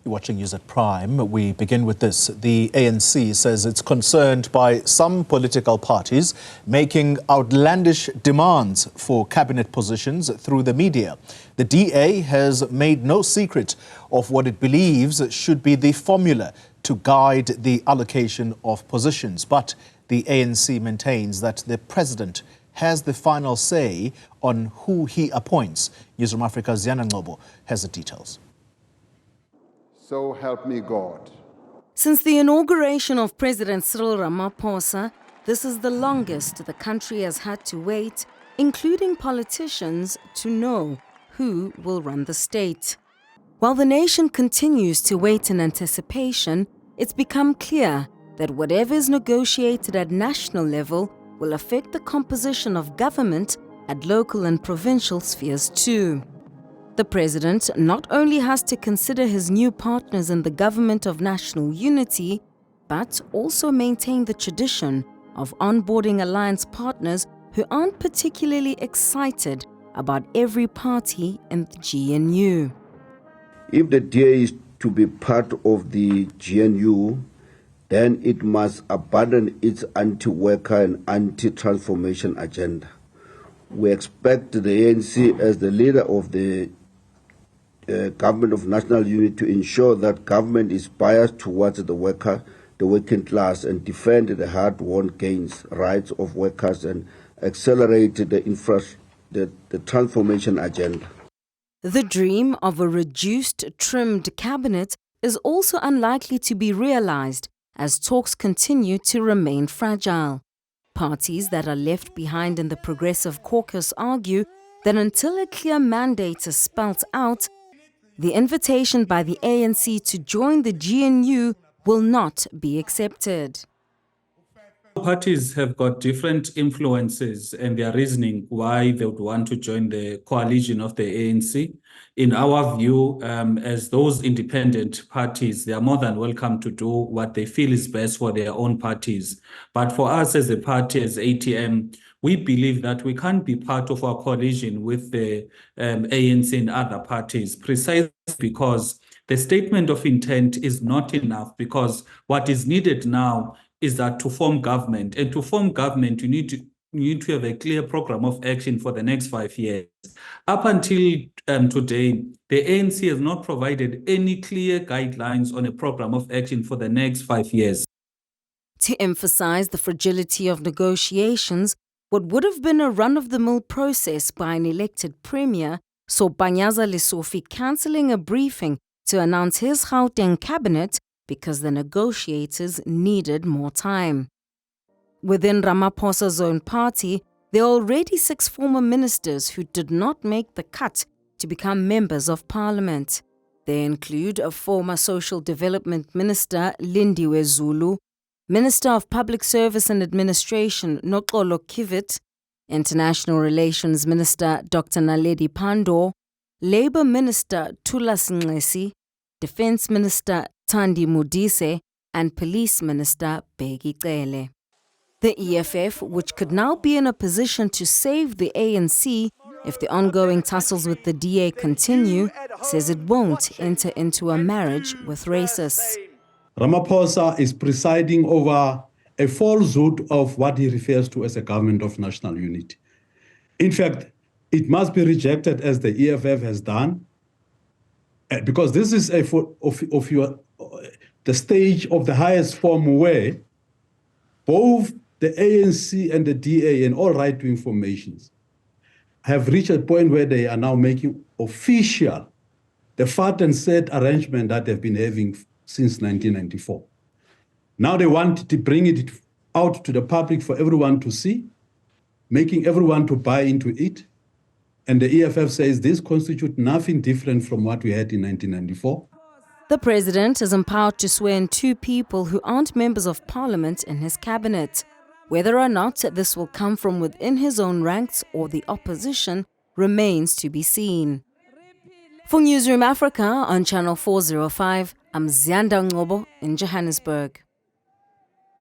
You're watching News at Prime. We begin with this. The ANC says it's concerned by some political parties making outlandish demands for cabinet positions through the media. The DA has made no secret of what it believes should be the formula to guide the allocation of positions. But the ANC maintains that the president has the final say on who he appoints. Newzroom Afrika's Ngcobo has the details. So help me God. Since the inauguration of President Cyril Ramaphosa, this is the longest the country has had to wait, including politicians, to know who will run the state. While the nation continues to wait in anticipation, it's become clear that whatever is negotiated at national level will affect the composition of government at local and provincial spheres too. The president not only has to consider his new partners in the government of national unity, but also maintain the tradition of onboarding alliance partners who aren't particularly excited about every party in the GNU. If the DA is to be part of the GNU, then it must abandon its anti-worker and anti-transformation agenda. We expect the ANC as the leader of the government of national unity to ensure that government is biased towards the worker, the working class, and defend the hard-won gains, rights of workers, and accelerate the transformation agenda. The dream of a reduced, trimmed cabinet is also unlikely to be realized as talks continue to remain fragile. Parties that are left behind in the Progressive Caucus argue that until a clear mandate is spelt out, the invitation by the ANC to join the GNU will not be accepted. Parties have got different influences and their reasoning why they would want to join the coalition of the ANC. In our view, as those independent parties, they are more than welcome to do what they feel is best for their own parties. But for us as a party, as ATM, we believe that we can't be part of our coalition with the ANC and other parties, precisely because the statement of intent is not enough, because what is needed now is that to form government. And to form government, you need to have a clear program of action for the next 5 years. Up until today, the ANC has not provided any clear guidelines on a program of action for the next 5 years. To emphasize the fragility of negotiations, what would have been a run-of-the-mill process by an elected premier saw Panyaza Lesofi cancelling a briefing to announce his Gauteng cabinet because the negotiators needed more time. Within Ramaphosa's own party, there are already 6 former ministers who did not make the cut to become members of parliament. They include a former Social Development Minister, Lindiwe Zulu, Minister of Public Service and Administration, Ngcobo Kivit, International Relations Minister, Dr. Naledi Pandor, Labour Minister, Thulas Nxesi, Defence Minister, Thandi Modise, and Police Minister, Bheki Cele. The EFF, which could now be in a position to save the ANC if the ongoing tussles with the DA continue, says it won't enter into a marriage with racists. Ramaphosa is presiding over a falsehood of what he refers to as a government of national unity. In fact, it must be rejected as the EFF has done, because this is the stage of the highest form where both the ANC and the DA and all right to informations have reached a point where they are now making official the fat and set arrangement that they've been having since 1994. Now they want to bring it out to the public for everyone to see, making everyone to buy into it. And the EFF says this constitutes nothing different from what we had in 1994. The president is empowered to swear in 2 people who aren't members of parliament in his cabinet. Whether or not this will come from within his own ranks or the opposition remains to be seen. For Newzroom Afrika on Channel 405, I'm Ziyanda Ngcobo in Johannesburg.